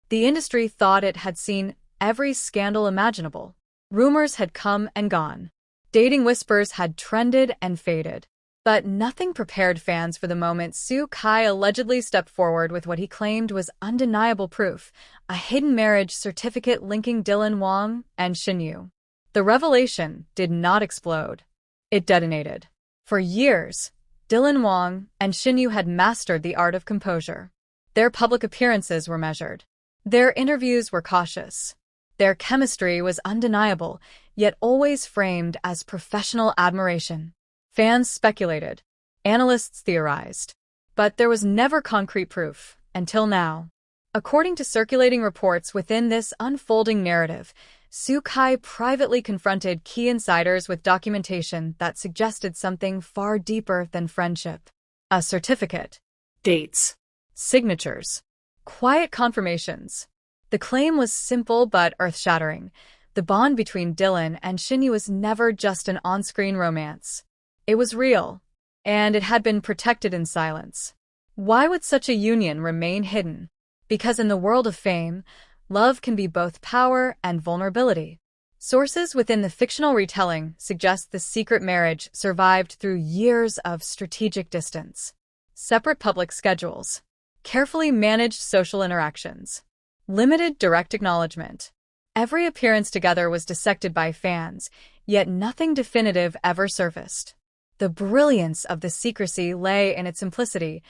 The industry thought it had seen every scandal imaginable. Rumors had come and gone. Dating whispers had trended and faded. But nothing prepared fans for the moment Su Kai allegedly stepped forward with what he claimed was undeniable proof, a hidden marriage certificate linking Dylan Wang and Shen Yue. The revelation did not explode. It detonated. For years, Dylan Wang and Shen Yue had mastered the art of composure. Their public appearances were measured. Their interviews were cautious. Their chemistry was undeniable, yet always framed as professional admiration. Fans speculated. Analysts theorized. But there was never concrete proof, until now. According to circulating reports within this unfolding narrative, Su Kai privately confronted key insiders with documentation that suggested something far deeper than friendship. A certificate. Dates. Signatures. Quiet confirmations. The claim was simple but earth-shattering. The bond between Dylan and Shen Yue was never just an on-screen romance. It was real, and it had been protected in silence. Why would such a union remain hidden? Because in the world of fame, love can be both power and vulnerability. Sources within the fictional retelling suggest the secret marriage survived through years of strategic distance. Separate public schedules. Carefully managed social interactions. Limited direct acknowledgement. Every appearance together was dissected by fans, yet nothing definitive ever surfaced. The brilliance of the secrecy lay in its simplicity.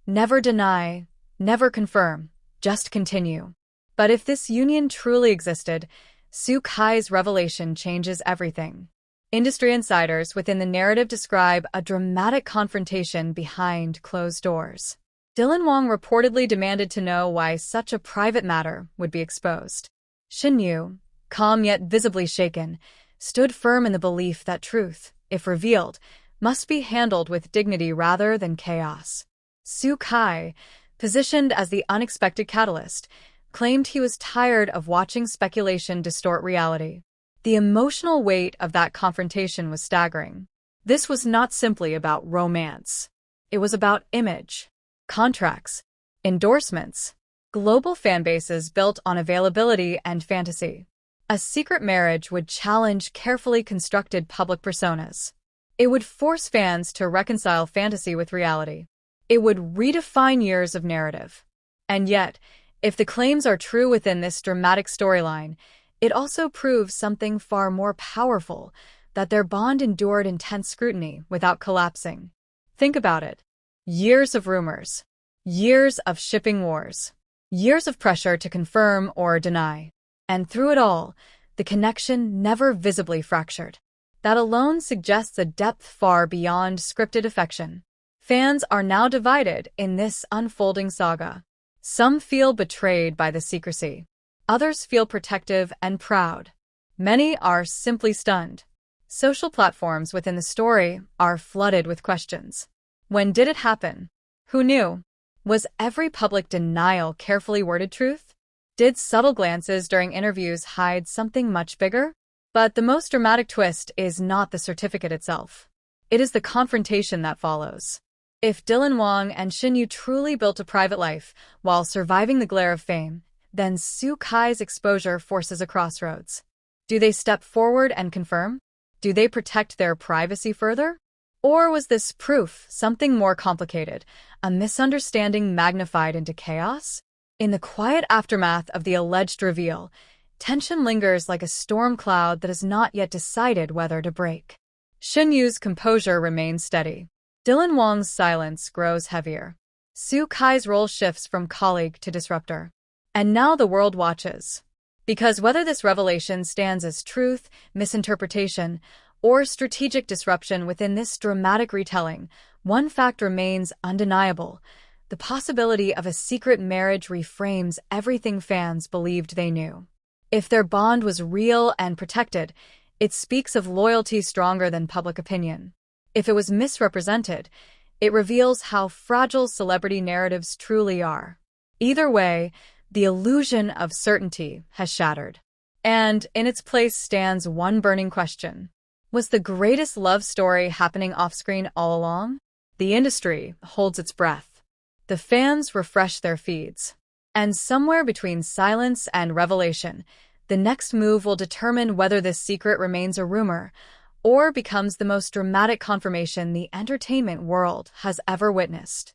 Never deny, never confirm, just continue. But if this union truly existed, Su Kai's revelation changes everything. Industry insiders within the narrative describe a dramatic confrontation behind closed doors. Dylan Wang reportedly demanded to know why such a private matter would be exposed. Shen Yue, calm yet visibly shaken, stood firm in the belief that truth, if revealed, must be handled with dignity rather than chaos. Su Kai, positioned as the unexpected catalyst, claimed he was tired of watching speculation distort reality. The emotional weight of that confrontation was staggering. This was not simply about romance. It was about image, contracts, endorsements, global fanbases built on availability and fantasy. A secret marriage would challenge carefully constructed public personas. It would force fans to reconcile fantasy with reality. It would redefine years of narrative. And yet, if the claims are true within this dramatic storyline, it also proves something far more powerful, that their bond endured intense scrutiny without collapsing. Think about it. Years of rumors. Years of shipping wars. Years of pressure to confirm or deny. And through it all, the connection never visibly fractured. That alone suggests a depth far beyond scripted affection. Fans are now divided in this unfolding saga. Some feel betrayed by the secrecy. Others feel protective and proud. Many are simply stunned. Social platforms within the story are flooded with questions. When did it happen? Who knew? Was every public denial carefully worded truth? Did subtle glances during interviews hide something much bigger? But the most dramatic twist is not the certificate itself. It is the confrontation that follows. If Dylan Wang and Shen Yue truly built a private life while surviving the glare of fame, then Su Kai's exposure forces a crossroads. Do they step forward and confirm? Do they protect their privacy further? Or was this proof something more complicated, a misunderstanding magnified into chaos? In the quiet aftermath of the alleged reveal, tension lingers like a storm cloud that has not yet decided whether to break. Shen Yue's composure remains steady. Dylan Wang's silence grows heavier. Su Kai's role shifts from colleague to disruptor. And now the world watches. Because whether this revelation stands as truth, misinterpretation, or strategic disruption within this dramatic retelling, one fact remains undeniable. The possibility of a secret marriage reframes everything fans believed they knew. If their bond was real and protected, it speaks of loyalty stronger than public opinion. If it was misrepresented, it reveals how fragile celebrity narratives truly are. Either way, the illusion of certainty has shattered. And in its place stands one burning question. Was the greatest love story happening off-screen all along? The industry holds its breath. The fans refresh their feeds. And somewhere between silence and revelation, the next move will determine whether this secret remains a rumor or becomes the most dramatic confirmation the entertainment world has ever witnessed.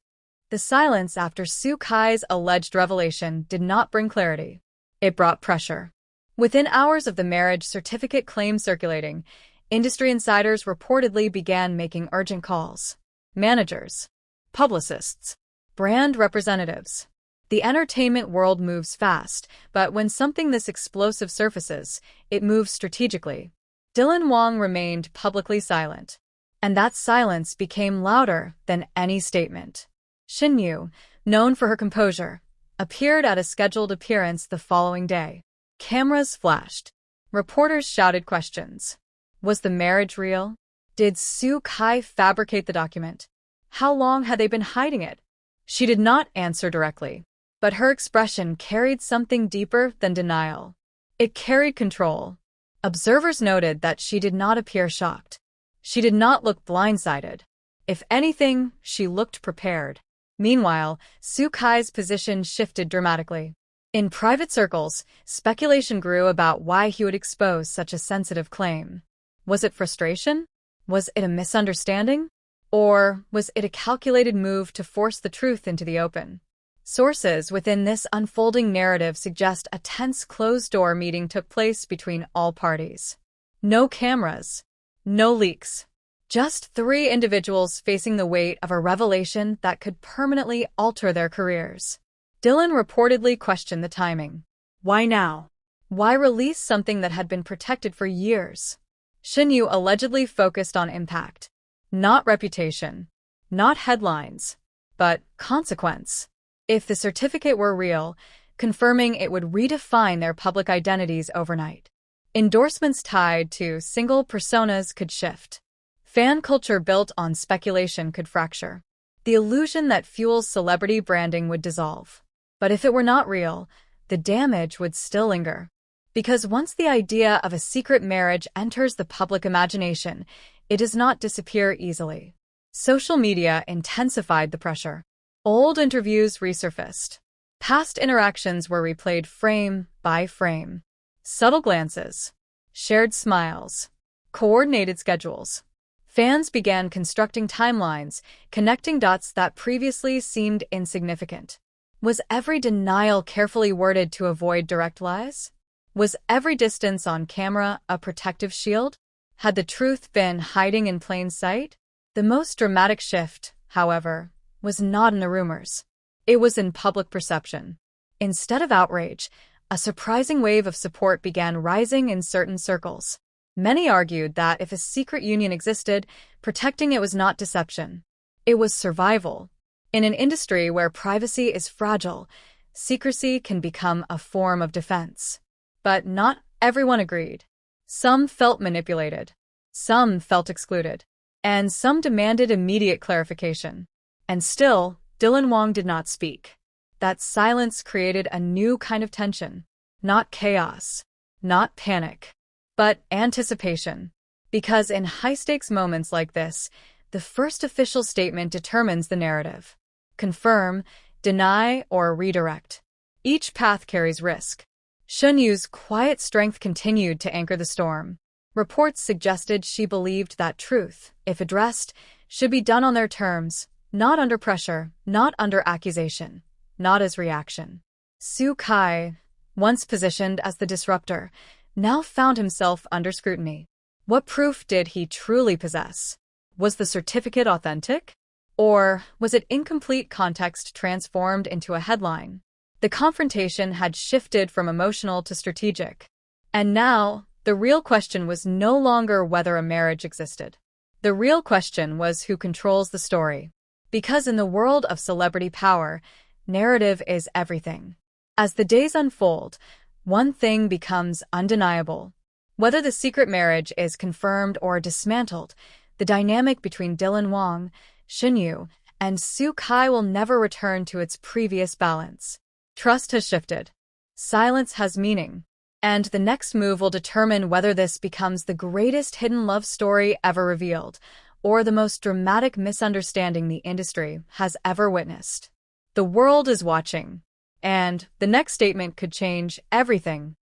The silence after Su Kai's alleged revelation did not bring clarity. It brought pressure. Within hours of the marriage certificate claim circulating, industry insiders reportedly began making urgent calls. Managers, publicists, brand representatives. The entertainment world moves fast, but when something this explosive surfaces, it moves strategically. Dylan Wang remained publicly silent, and that silence became louder than any statement. Shen Yue, known for her composure, appeared at a scheduled appearance the following day. Cameras flashed. Reporters shouted questions. Was the marriage real? Did Su Kai fabricate the document? How long had they been hiding it? She did not answer directly, but her expression carried something deeper than denial. It carried control. Observers noted that she did not appear shocked. She did not look blindsided. If anything, she looked prepared. Meanwhile, Su Kai's position shifted dramatically. In private circles, speculation grew about why he would expose such a sensitive claim. Was it frustration? Was it a misunderstanding? Or was it a calculated move to force the truth into the open? Sources within this unfolding narrative suggest a tense closed-door meeting took place between all parties. No cameras, no leaks. Just three individuals facing the weight of a revelation that could permanently alter their careers. Dylan reportedly questioned the timing. Why now? Why release something that had been protected for years? Shen Yue allegedly focused on impact. Not reputation. Not headlines. But consequence. If the certificate were real, confirming it would redefine their public identities overnight. Endorsements tied to single personas could shift. Fan culture built on speculation could fracture. The illusion that fuels celebrity branding would dissolve. But if it were not real, the damage would still linger. Because once the idea of a secret marriage enters the public imagination, it does not disappear easily. Social media intensified the pressure. Old interviews resurfaced. Past interactions were replayed frame by frame. Subtle glances, shared smiles, coordinated schedules. Fans began constructing timelines, connecting dots that previously seemed insignificant. Was every denial carefully worded to avoid direct lies? Was every distance on camera a protective shield? Had the truth been hiding in plain sight? The most dramatic shift, however, was not in the rumors. It was in public perception. Instead of outrage, a surprising wave of support began rising in certain circles. Many argued that if a secret union existed, protecting it was not deception. It was survival. In an industry where privacy is fragile, secrecy can become a form of defense. But not everyone agreed. Some felt manipulated. Some felt excluded. And some demanded immediate clarification. And still, Dylan Wang did not speak. That silence created a new kind of tension. Not chaos. Not panic. But anticipation. Because in high-stakes moments like this, the first official statement determines the narrative. Confirm, deny, or redirect. Each path carries risk. Shen Yue's quiet strength continued to anchor the storm. Reports suggested she believed that truth, if addressed, should be done on their terms, not under pressure, not under accusation, not as reaction. Su Kai, once positioned as the disruptor, now found himself under scrutiny. What proof did he truly possess? Was the certificate authentic? Or was it incomplete context transformed into a headline? The confrontation had shifted from emotional to strategic. And now, the real question was no longer whether a marriage existed. The real question was who controls the story. Because in the world of celebrity power, narrative is everything. As the days unfold, one thing becomes undeniable. Whether the secret marriage is confirmed or dismantled, the dynamic between Dylan Wang, Shen Yue, and Su Kai will never return to its previous balance. Trust has shifted. Silence has meaning. And the next move will determine whether this becomes the greatest hidden love story ever revealed, or the most dramatic misunderstanding the industry has ever witnessed. The world is watching. And the next statement could change everything.